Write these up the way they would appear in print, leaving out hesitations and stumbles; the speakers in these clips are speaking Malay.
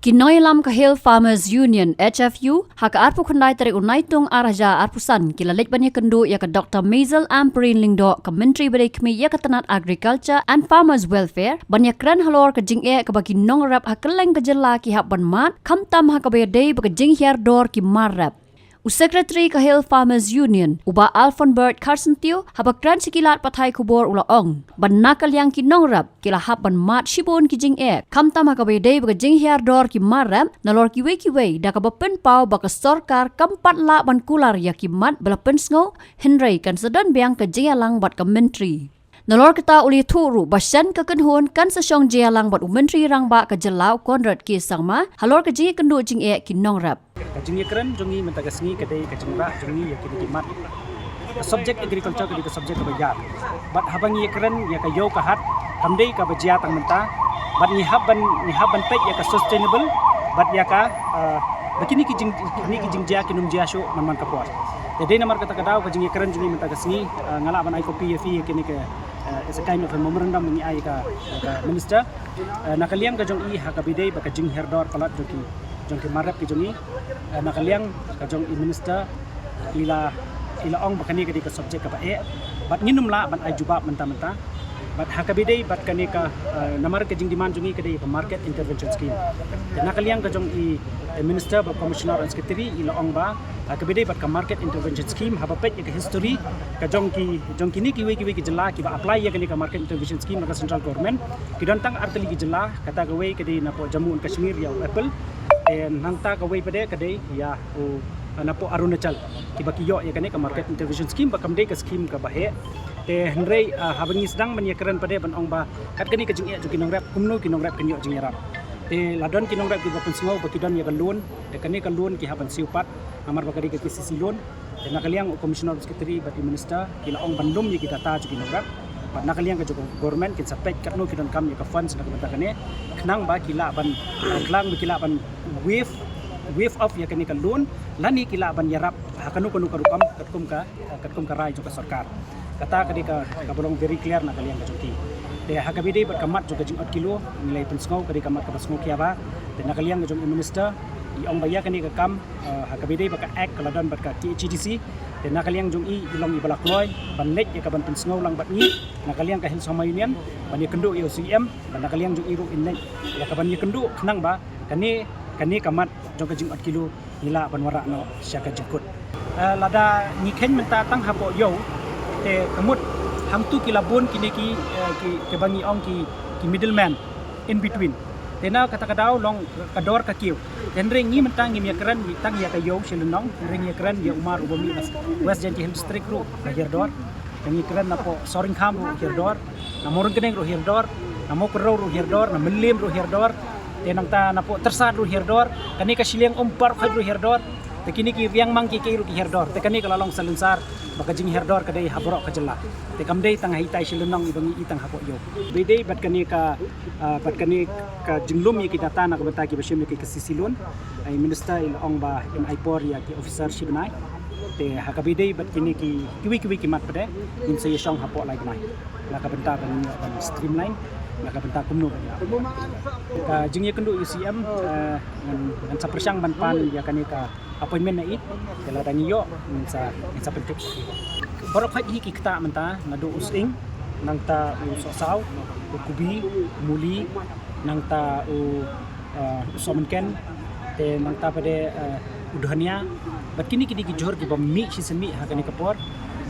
Kinoilam Kahil Farmers Union HFU haka arpu khandai tere unaitung araja arpusan kilalit banya kendu ya ke Dr. Maisel Amprin Lingdo ke Menteri Berikmi ya ke Tenat Agriculture and Farmers Welfare banya kran halor ke jing ke bagi nongrap hakeleng ke jela ki hak banmat kamtam haka bayadei bagi jing hiar dor ki marrap. Secretary Kahil Farmers Union uba Alfonbert Carson Teo habakran sikilat pathai kubor ula ong ban nakal yang ki nongrap kila hap ban mat shibon ki jing kamtam hakabe dei baga jing hiar dor ki marap nalor ki we da ka bapen pau baka sorkar kampat la ban kular ya ki mat bela pensngo Henry kan sedan biang ke jing alang bat ka menteri. Nalor kita uli turu basan kekenhun kan sesyong jialang bat menteri rang ba ke jelau Konrad ki sangma halor ke jing kendu jing ki nongrap. Kajing keren jongi mentagasni kadai kajing ba jongi ya kini mat subject agriculture kini subject kebajar bat habang ye keren ya kayo kahat kamdei ka bajia tang menta bat ni haban pek ya ka sustainable bat ya ka begini kijing jia kinum jia sho man kapor jadi namar kata kadau kajing keren jongi mentagasni ngala ban ai kopi fi kini ke is a kind of a memorandum ni ai ka minister nakaliam ka jongi hakabidei ba kajing herdor palat joki jongki marap ki jongi nakaliang ka jong minister ila ong bakani ka di ka subject ka bae bat nginum la ban ai jubab menta bat hakabidei bat kani ka namar ka jing demand jongi ka di ka market intervention scheme nakaliang ka jong minister ba commissioner and secretary ila ong ba hakabidei bat ka market intervention scheme habapet ka history ka jong ni ki we ki jela ki ba apply ya kani ka market intervention scheme ka central government ki dontang arteli ki jela kata ka we ka di na po Jammu and Kashmir ya apple nangta kawai pada kadai ya napo Arunachal kibakiyo ya kane ka market intervention scheme ba kamdei ka scheme ka bahe te hendrei habangi sedang menyekaran pada ban ong ba kat kani ka jing ya juki nongrap kumno ki nongrap kanyo jing yarap te ladon ki nongrap ki ba pensngau ba kidon ya kalun te kani kalun ki haban siupat amar ba kadi ka kisisi loan te nakaliang commissioner secretary ba minister kila ong bandum ya kita ta juki nongrap bat nakaliang ka juki government kin sapek katno kidon kam ya ka funds na ka kane knang ba kila ban klang ba kila ban wave of ya kani kalun lani kila ban yarap hakanu kanu karukam katkum ka rai juga sarkar kata kadi ka bolong very clear na kalian ka jongki de hakabide bat kamat juga jing 4 kilo nilai pensngau kadi kamat ka pasngau kiaba de nakalian ka jong minister di ong baya kani ka kam hakabide ba ka act kaladan bat ka THDC de nakalian jong ilong ibalakloy ban lek ya ka ban pensngau lang bat ni nakalian ka Hillsoma Union ban ya kendu ya CM ban nakalian jong iru innek ya ka ban ya kendu knang ba kani kamat jong ka jing 4 kilo nila banwara no syaka jengkut lada ngiken menta tang hapo yo te kamut hamtu kilabun kini ki bangi ong ki middleman in between tena kata kadau long kador ka kiu ten ring ngi mentang ngi keren tang ya kayo silunong ring ya keren ya Umar Ubami West Janji Hill District ru hirdor ngi keren napo soring kham ru hirdor na morung keneng ru hirdor na mo pro ru hirdor na melim ru hirdor tenang ta napo tersad ru hirdor kani ka siliang umpar khad ru hirdor te kini ki riang mang ki ru ki hirdor te kani ka lalong salunsar baka jing hirdor kadai habrok ka jela te kamdei tang hitai silunong ibangi itang hapo yo bidei bat kani ka jinglum yi kita ta na ka bata ki basim ki sisilun ai minister il ong ba in aipor ya ki officer shibnai te hakabidei bat kini ki mat pade in sa yong hapo lai gnai la ka benta ban streamline maka bentak kumno ka jing ye kendu UCM ngan sa persyang banpan ya kani ka appointment na it kala dangi yo sa pentik borok phai hi ki kta menta nadu using nang ta u sosaw u kubi muli nang ta u somenken te nang ta pade udhania bat kini ki jor ki bami sisemi ha kani kapor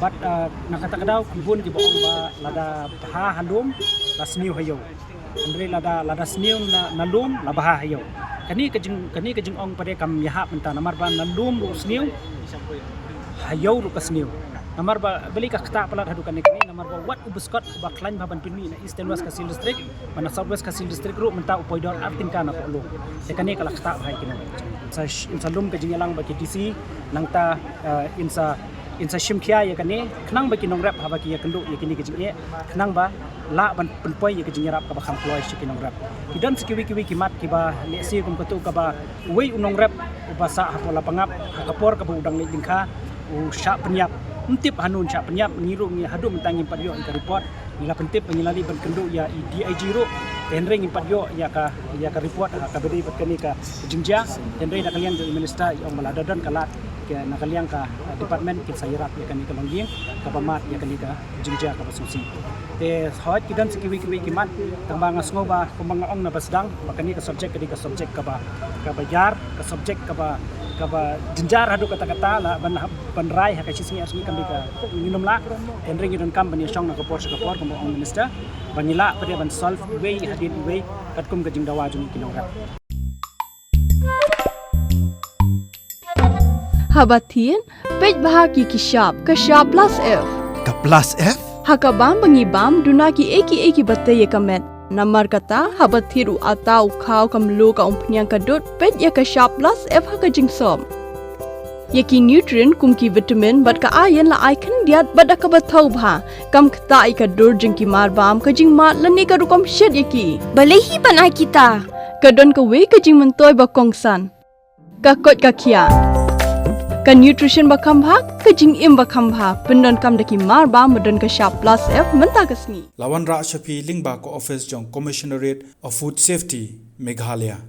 bat nakata kadau kibun ki ba lada ha halum la sniu hayo andre lada sniu na lum la bah hayo kani kajing ong pade kam yaha menta namar ban na lum ru sniu hayo ru kasniu namar ba beli ka kta palat hadu kani namar ba wat ubuskot ba klain ba ban pinmi na East and West Kasil District mana South West Kasil District ru menta upoidor artin kana po lu te kani kala kta hai kini sa lum kajing yalang ba ki DC nangta insa shimkhia ya kani knang ba kinong rap haba ki ya kendu ya kini kajing knang ba la ban penpoi ya kajing rap ka ba kham shi kinong rap kidan sikiwi ki mat ki ba lesi kum katu ka ba wei unong rap ubasa hapola pangap hakapor ka ba udang le dingkha u sha penyap untip hanun sha penyap ngiru ngi hadu mentangi padio ka report nila pentip penyilali ban kendu ya DIG ru Henry impat yo ya ka report ka beri berkeni ka jingja Henry nak kalian ke minister yang meladadan kalat ke nak kalian ka department ke sayirat ya kani ka longging ka pamat ya kani ka jingja ka basusi te hot kidan sikiwi kimat tang banga sngoba kumanga ong na basdang bakani ka subject ka subject ka bayar ka subject ka jinjar hadu kata-kata la ban rai ha ka sisi asmi kami ka minum la Henry ngidon kam bani song na ka por kumong ong minister banila pada ban solve way hadin way kat kum gajing dawa jung kinongrat Habatin pej bahagi kishap plus F Ka plus F? hakabam bangibam dunaki eki batay kamet namar kata habathiru atau khaw kamlu ka umpnyang kadut pej ya kishap plus F hakajing som Yaki nutrient kumki vitamin bat ka ayan la icon diat bada ka bathau bha kam khta ika dur jingki mar bam ka jing mat lani ka rukom shed yaki balehi banai kita kadon ka we ka jing mentoy ba kongsan ka kot ka khia ka nutrition ba kham bha ka jing im ba kham bha pendon kam daki mar bam modon ka sharp plus F menta ka sngi Lawan Ra Shafi Lingba ko office jong Commissionerate of Food Safety Meghalaya